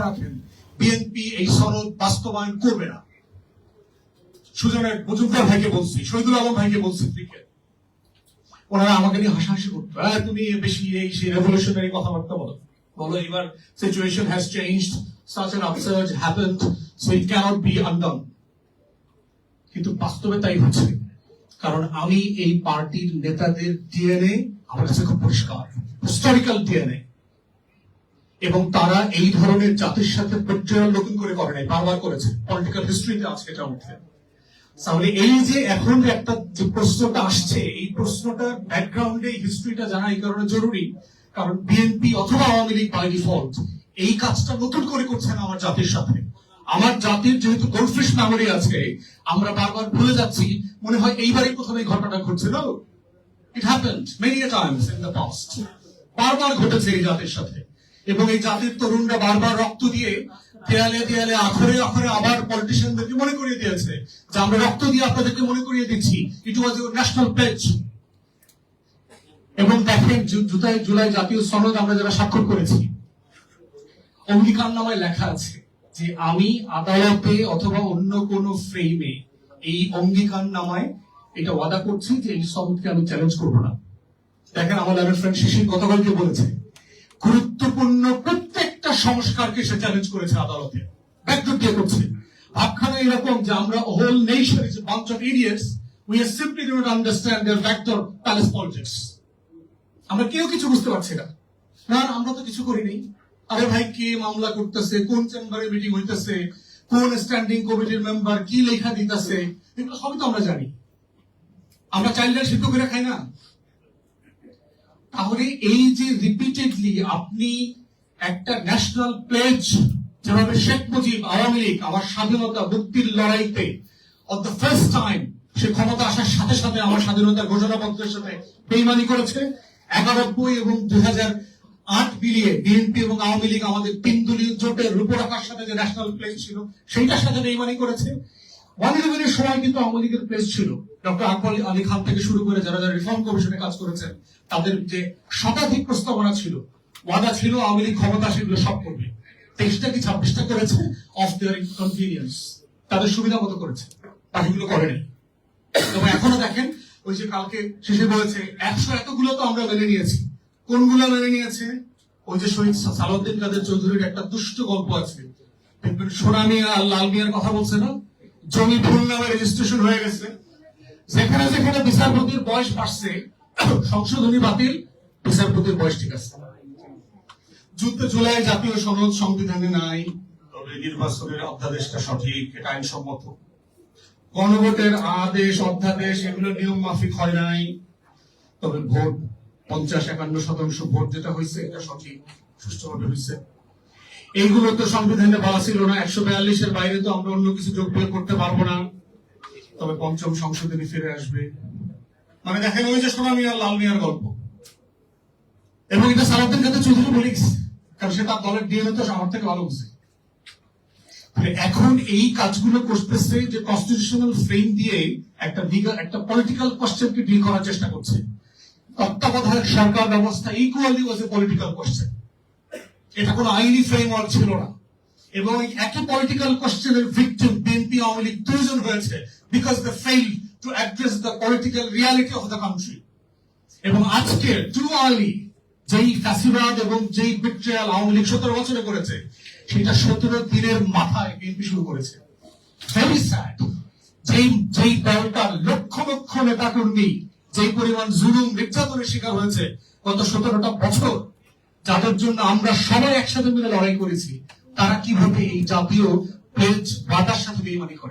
লিখে রাখেন, বিএনপি এই সনদ বাস্তবায়ন করবে না। সুজনের মজুমদার ভাইকে বলছি, শহীদুল আলম ভাইকে বলছি, ওনারা আমাকে নিয়ে হাসাহাসি করতো, তুমি বেশি এই সেই রেভলিউশনারি কথাবার্তা বলো, এবার situation has changed, such an upsurge happened, so it cannot be undone. কিন্তু বাস্তবে তাই হচ্ছে, কারণ আমি এই পার্টির নেতাদের ডিএনএ আমার কাছে খুব পরিষ্কার, হিস্টোরিক্যাল ডিএনএ, এবং তারা এই ধরনের জাতির সাথে বেট্রিয়াল নতুন করে করে নাই, বারবার করেছে, পলিটিক্যাল হিস্ট্রিতে আছে এটা উঠে। তাহলে এই যে এখন একটা যে প্রশ্নটা আসছে, এই প্রশ্নটার ব্যাকগ্রাউন্ডে হিস্ট্রিটা জানা এই কারণে জরুরি, কারণ বিএনপি অথবা আওয়ামী লীগ বাই ডিফল্ট এই কাজটা নতুন করে করছে না আমার জাতির সাথে। আমার জাতির যেহেতু গোল্ডফিশ মেমোরি আছে, আমরা বারবার ভুলে যাচ্ছি, মনে হয় এইবারই প্রথমে এই ঘটনাটা ঘটছিল। It happened many times in the past, বারবার ঘটেছে এই জাতির সাথে, এবং এই জাতির তরুণরা বারবার রক্ত দিয়ে দেয়ালে দেয়ালে আখরে আখরে আবার পলিটিশিয়ানদেরকে মনে করিয়ে দিয়েছে যে আমরা রক্ত দিয়ে আপনাদেরকে মনে করিয়ে দিচ্ছি, ইট ওয়াজ ইউর ন্যাশনাল প্লেজ। এবং দেখেন জুলাই জাতীয় সনদ আমরা যারা স্বাক্ষর করেছি, অঙ্গীকার নামায় লেখা আছে যে আমি আদালতে অথবা অন্য কোন ফ্রেমে এই অঙ্গীকার নামায় এটা ওয়াদা করছি যে এই সনদকে আমি চ্যালেঞ্জ করবো না। দেখেন আমার ল্যাবের ফ্রেন্ড শিশির গতকালকে বলেছে, গুরুত্বপূর্ণ প্রত্যেকটা সংস্কারকে সে চ্যালেঞ্জ করেছে আদালতে, ব্যাকডোর দিয়ে করছে। ভাবখানা এরকম যে আমরা whole nation is a bunch of idiots, we simply do not understand their backdoor palace politics. আমরা কেউ কিছু বুঝতে পারছি না, না আমরা তো কিছু করিনি। আরে ভাই, কে মামলা করতেছে, কোন চেম্বারে মিটিং হইতেছে, কোন স্ট্যান্ডিং কমিটির মেম্বার কি লেখা দিতেছে, এগুলো সবই তো আমরা জানি। আমরা চাইল্ডরা সিদ্ধ করে খাই না। তাহলে এই যে রিপিটেডলি আপনি একটা ন্যাশনাল প্লেজ, যেভাবে শেখ মুজিব আওয়ামী লীগ আমার স্বাধীনতা মুক্তির লড়াইতে অফ দ্য ফার্স্ট টাইম সে ক্ষমতা আসার সাথে সাথে আমার স্বাধীনতার ঘোষণাপত্রের সাথে বেইমানি করেছে, 91 এবং 2008 মিলিয়ে বিএনপি এবং আওয়ামী লীগ আমাদের 3 দলীয় জোটের রূপরেখার সাথে যে ন্যাশনাল প্লেজ ছিল সেইটার সাথে বেইমানি করেছে। 111-এর সময় কিন্তু আওয়ামী লীগের প্লেজ ছিল, ডক্টর আকবর আলী খান থেকে শুরু করে যারা যারা রিফর্ম কমিশনে কাজ করেছেন তাদের যে শতাধিক প্রস্তাবনা ছিল, ওয়াদা ছিল আওয়ামী লীগ ক্ষমতা সেগুলো সব করবে। 23টা কি 26টা করেছে অফ দেয়ার কনভিনিয়েন্স, তাদের সুবিধা মতো করেছে, বাকিগুলো করেনি। এবং এখনো দেখেন, ওই যে কালকে শেষে বলেছে 100 এতগুলো তো আমরা মেনে নিয়েছি। কোনগুলো মেনে নিয়েছে? ওই যে শহীদ সালাউদ্দিন কাদের চৌধুরীর একটা দুষ্ট গল্প আছে, দেখবেন সোনা মিয়া আর লাল মিয়ার কথা বলছে না, জমি ভুল নামে রেজিস্ট্রেশন হয়ে গেছে, যেখানে যেখানে বিচারপতির বয়স বাড়ছে সংশোধনী বাতিল, বিচারপতির বয়স ঠিক আছে। যুদ্ধে জুলাই জাতীয় সনদ সংবিধানে নাই, তবে নির্বাচনের অধ্যাদেশটা সঠিক, এটা আইনসম্মত। গণভোটের আদেশ অধ্যাদেশ এগুলো নিয়ম মাফিক হয় নাই, তবে ভোট 50-51% ভোট যেটা হয়েছে এটা সঠিক, সুষ্ঠুভাবে হয়েছে। এইগুলো তো সংবিধানে বলা ছিল না, 142-এর বাইরে তো আমরা অন্য কিছু যোগ বিয়োগ করতে পারবো না, তবে 5ম সংশোধনী ফিরে আসবে। মানে দেখেন, ওই যে সোনা মিয়া লাল মিয়ার গল্প, এবং এটা সালাউদ্দিন কাদের চৌধুরী বলিস, কারণ সে তার দলের ডিএনএ তো আমার থেকে ভালো বুঝে। এখন এই কাজগুলো করতেছে যে কনস্টিটিউশনাল ফ্রেম দিয়ে একটা পলিটিক্যাল কোশ্চেনকে ডিল করার চেষ্টা করছে। তত্ত্বাবধায়ক সরকার ব্যবস্থা equally was a political question, এটা কোনো আইনি ফ্রেমওয়ার্ক ছিল না। এবং একই পলিটিক্যাল কোশ্চেনের ভিকটিম বিএনপি আওয়ামী লীগ দুইজন হয়েছে, because they failed to address the political reality of the country. এবং আজকে টু আর্লি যেই ফ্যাসিবাদ এবং যেই বিট্রিয়াল আওয়ামী লীগ 17 বছরে করেছে, সেটা 17 দিনের মাথায় বিএনপি শুরু করেছে। ভেরি স্যাড, যেই দলটার লক্ষ লক্ষ নেতাকর্মী যেই পরিমাণ জুলুম নির্যাতনের শিকার হয়েছে গত 17টা বছর, যাদের জন্য আমরা সবাই একসাথে মিলে লড়াই করেছি, তারা কিভাবে এই জাতীয় প্লেজ ওয়াদার সাথে বেইমানি করে।